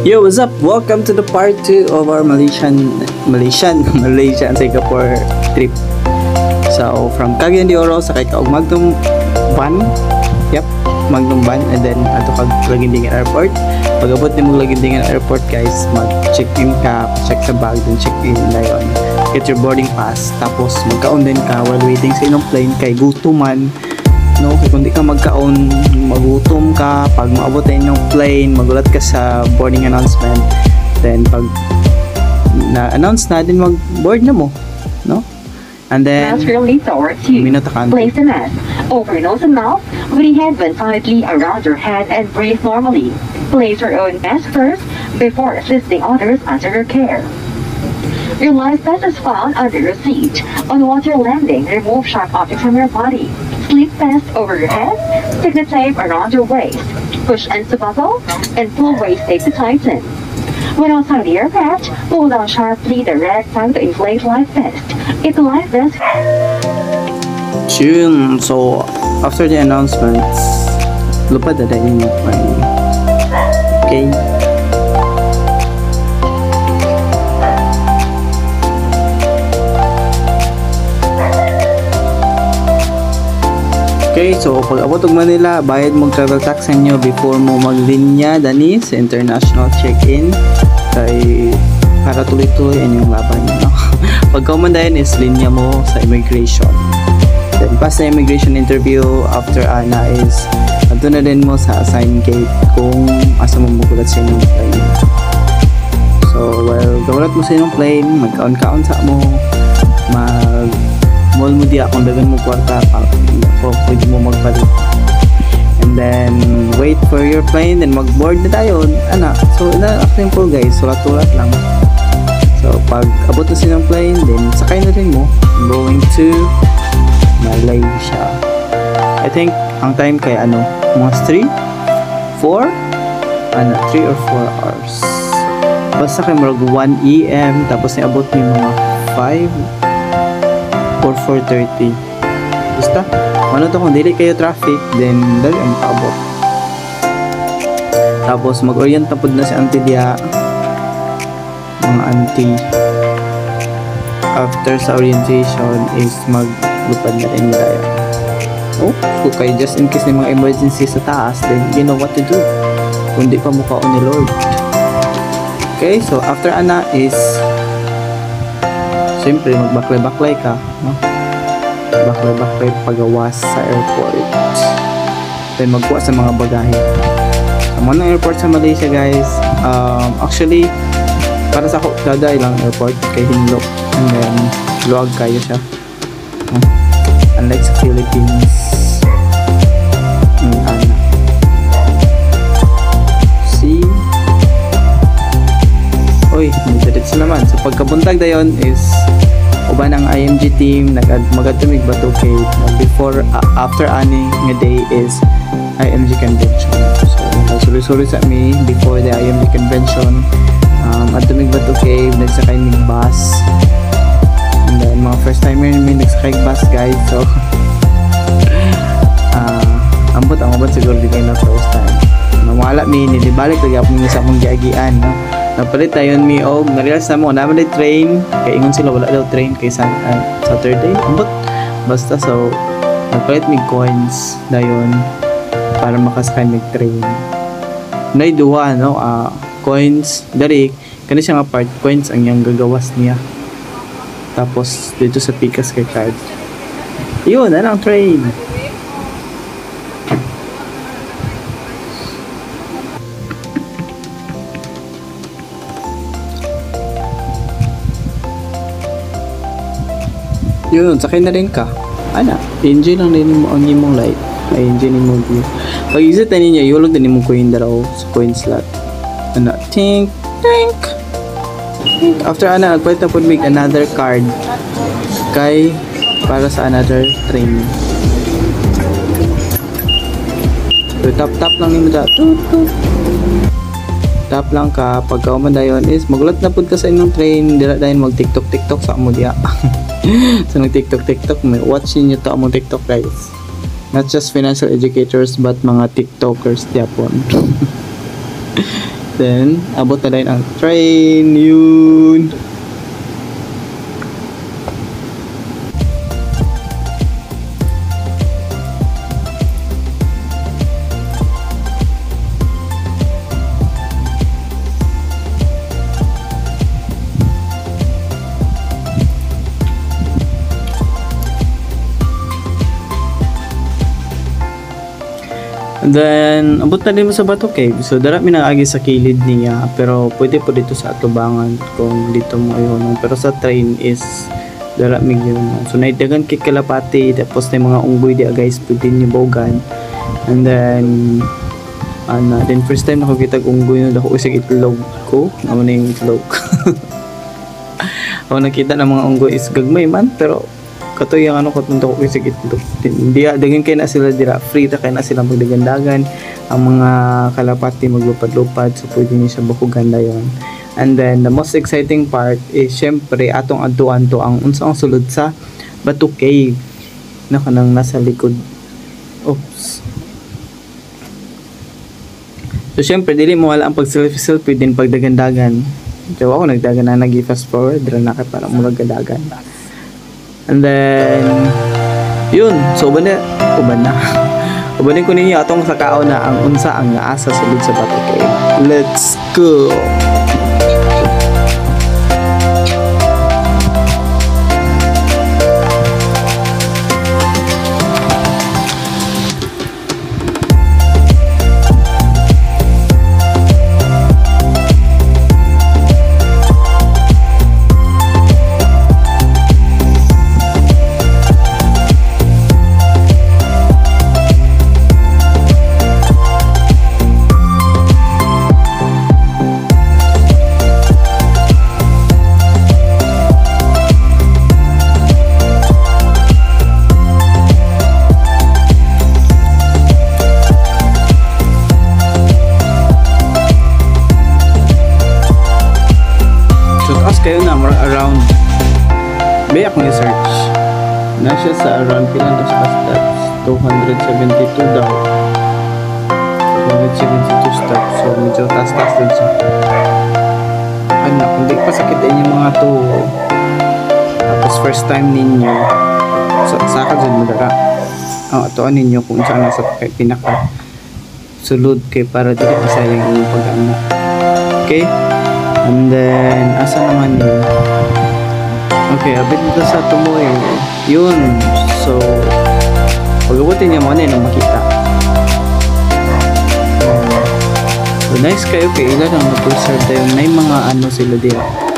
Yo, what's up? Welcome to the part 2 of our Malaysian Singapore trip. So, from Cagayan de Oro, sakay ka og Magnum van. Yep, Magnum van. And then, ato kag Lagindingan Airport. Pag-abot ni mong Lagindingan Airport, guys, mag-check-in ka, check sa bag, then check-in na yun. Get your boarding pass. Tapos, magkaon din ka while waiting sa inyong plane kay gutuman. No, kaya kung di ka magkaon, magutom ka, pag maabot na inyong plane, magulat ka sa boarding announcement, then pag na-announce na, din mag-board na mo, no? And then, Place the mask over nose and mouth with the head bent tightly around your head and breathe normally. Place your own mask first before assisting others under your care. Your life vest is found under your seat. On water landing, remove sharp objects from your body. Sleep vest over your head, stick the tape around your waist. Push ends to buckle, and pull waist tape to tighten. When outside the aircraft, pull down sharply the red tag to inflate life vest. If the life vest... June, so after the announcements, lupad na dahil yung plane. Okay. Okay, so pag abot og Manila, bayad mo travel tax sa inyo before mo maglinya dani sa international check-in kay para tuloy-tuloy inyong laban, no? Pag kaumandayan is linya mo sa immigration. Then pass sa immigration interview, after ana is adto na din mo sa assigned gate kung asa mo mugulat sa inyong plane. So, well, gawalat mo sa inyong plane, magkaon-kaon sa mo, mall mo diya kung dagan mo kwarta pwede mo magpalit, and then wait for your plane, then mag-board na tayo, ana. So simple guys, sulat-sulat lang. So pag abot na silang plane, then sakay na rin mo going to Malaysia. I think ang time kay mga 3 or 4 hours. Basta kay marag 1 AM tapos niabot ni mga 5 or 4:30. Basta ano to, kung dili kayo traffic, then dali ang paabot. Tapos mag-orient na po na si auntie diya, mga auntie. After sa orientation is maglupad na rin tayo. Oh, kung kayo just in case ng mga emergency sa taas, then you know what to do kung di pa mukhaon ni Lord. Okay, so after ana is siyempre magbaklay-baklay ka, no? Baklay pagawas sa airport, then magkuha sa mga bagahe. Sa mga airport sa Malaysia, guys, actually para sa ako dada ilang airport kay Hinlo, and then luwag kayo siya, unlike sa Philippines. See, oy, nagdadits naman. So pagkabuntag dayon is uban ang IMG team magadtumig bato kay before after ani nga day is IMG convention. So suri-suri sa mi before the IMG convention, adtumig bato kay nagsakay mig bus, and then mga first timer mi nagsakay bus, guys. So ambot siguro di kayo na first time nawala mi nilibalik lagi ako sa akong giagian, no? Napalit tayon mi og narealize na mo naman day train kay ingon sila wala daw train kay Saturday ambot basta. So napalit mi coins dayon para makasakay mig train. Nay duha, no, coins dari kani siya nga part coins ang yang gagawas niya, tapos dito sa pikas kay card yun ang train. Yun, sakay na rin ka. Ana, enjoy lang din mo ang imong life. Ay, enjoy ni mo view. Pag exit na ninyo, iulog din mo coin daraw sa coin slot. Ana, tink. After ana, nagpalit na po make another card kay para sa another train. So, tap lang nimo da. Tap lang ka. Pagka umandayon is magulat na po ka sa inyong train. Dila dahil mag TikTok sa amo diya. So nag TikTok may watching nyo to among TikTok, guys. Not just financial educators but mga TikTokers diapon. Then, abot na rin ang train. Yun. And then, abot na din mo sa Bato Cave. So, dara minaagi sa kilid niya. Pero, pwede po dito sa atubangan kung dito mo ayun. Pero sa train is, dara mig yun. So, naidagan kay kalapati. Tapos, na mga unggoy di guys, pwede niyo bogan. And then, then first time nakakita unggoy na dako sa itlog ko. Ano na yung itlog. Ako nakita ng mga unggoy is gagmay man. Pero, kato yung ano katunto ko sa itlog. Hindi dagan kay na sila dira free ta kay na sila magdagandagan ang mga kalapati maglupad-lupad so pwede niyo siya bakuganda yon. And then the most exciting part is syempre atong adtuan to ang unsang sulod sa Bato Cave na kanang nasa likod. Oops. So syempre dili mo wala ang pag-selfie din pagdagandagan. So ako nagdagan na nag-fast forward dira na kay para mo nagdagan. And then, yun. So, uban na. Ubanin ko ninyo atong sa kao na ang unsa ang asa sulod sa Bato Cave. Let's go! Kayo na around bayak mo search na siya sa around pila na sa steps 272 daw 272 steps so medyo taas din siya kung di pa sakitin yung mga to tapos first time ninyo so saka dyan madara atoan ninyo kung saan nasa pinaka sulod kay para dili masayang yung pag-ana. Okay. And then, asa naman yun? Okay, abit dito sa tumoy. Yun. So, pag-abutin niya mo na yun ang makita. So, nice kayo kay ilan ang na-preserve tayo. May mga ano sila dito.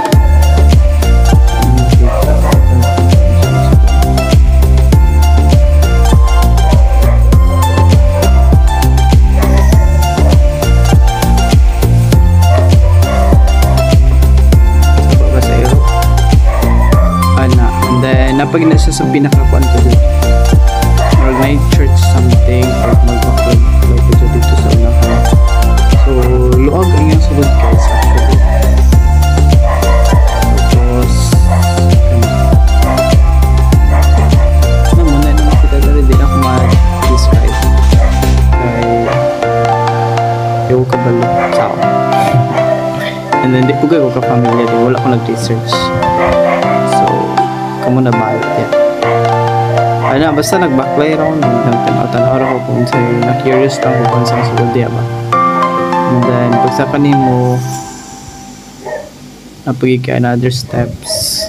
Napag na siya sa pinakakuan ko dito or may church something or mag-vlog ko dito sa unahan. So luag ang yung sulod guys actually. Tapos na muna na makita dali din ako ma-describe kay yung kabalo sao and then di po kayo ka-familiar din wala ko nag-research. Kamu na ba yan? Ano, basta nag-backlay round nagtanaw-tanaw ako kung sa'yo na-curious lang kung saan sulod diya ba. And then, pagsakan mo napagig ka another steps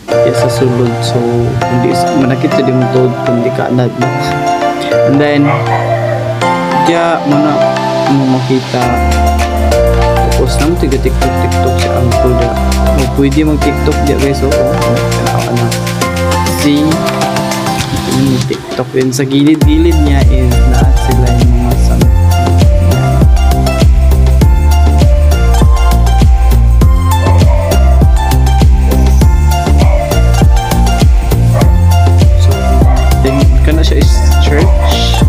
yes, sa sulod. So, hindi manakita din mo to kung di ka anad no? And then, diya muna mo makita tapos naman tiga-tiktok siya ang tuda. Pwede mag-tiktok diya guys. So, tanawa na. See? Yung TikTok din sa gilid-gilid niya is lahat sila yung mga something. So, then ka na siya is church.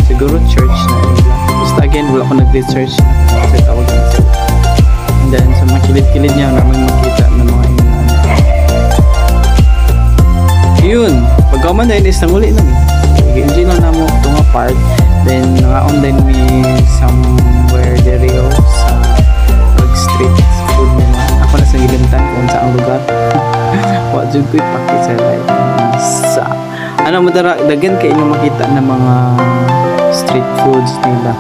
Siguro church na yun. Basta again, wala ko nag-research na kasi tawag na siya. And then sa mga kilid-kilid niya naman makita na mga yun, pagkaman na yun is nanguli na i-enjoy lang na mo ito nga part then nangaon din may somewhere there sa ko ipakita sa live. Sa ano mo dara dagan kay inyo makita ng mga street foods nila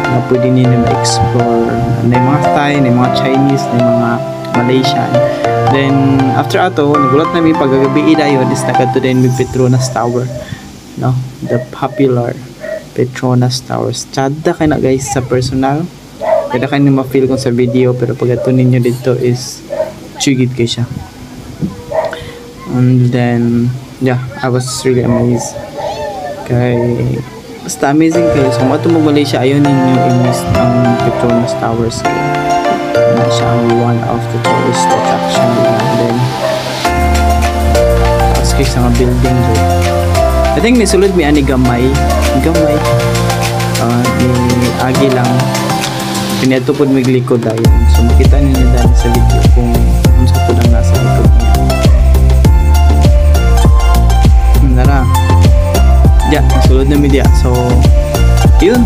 na pwede ninyo ma-explore. Na mga Thai, na mga Chinese, na mga Malaysian. Then after ato nagulat na mi pagagabi dayon is nakadto din mi Petronas Tower, no, the popular Petronas Towers. Tsada kay na guys sa personal. Kada kayo ma-feel kung sa video, pero pag ato ninyo dito is chugid kay siya. And then yeah, I was really amazed kay basta amazing kayo. So mga mo Malaysia ayaw ninyo i-miss ang Petronas Towers kay na siya ang one of the tourist attraction nila. And then tapos kay sa mga building doon, I think may sulod may ani gamay ni agi lang pinato po maglikod dayon. So makita niyo dahil sa video kung unsa po lang nasa likod niya. Nara ya, nasulod na media. So yun.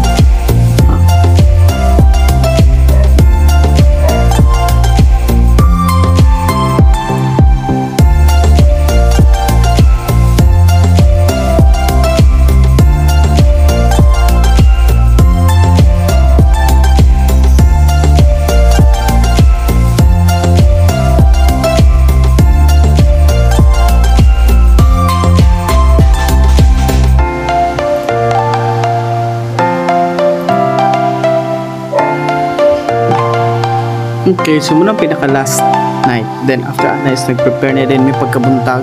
Okay, so muna pinaka last night. Then after that night, nag-prepare na din may pagkabuntag.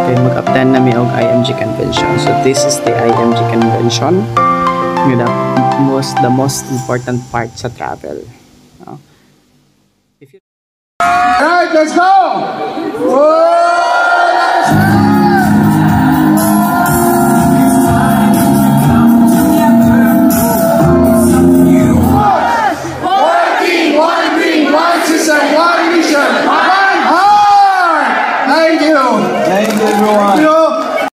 Then mag-attend na may og IMG convention. So this is the IMG convention. The most important part sa travel. If you... Alright, let's go! Whoa!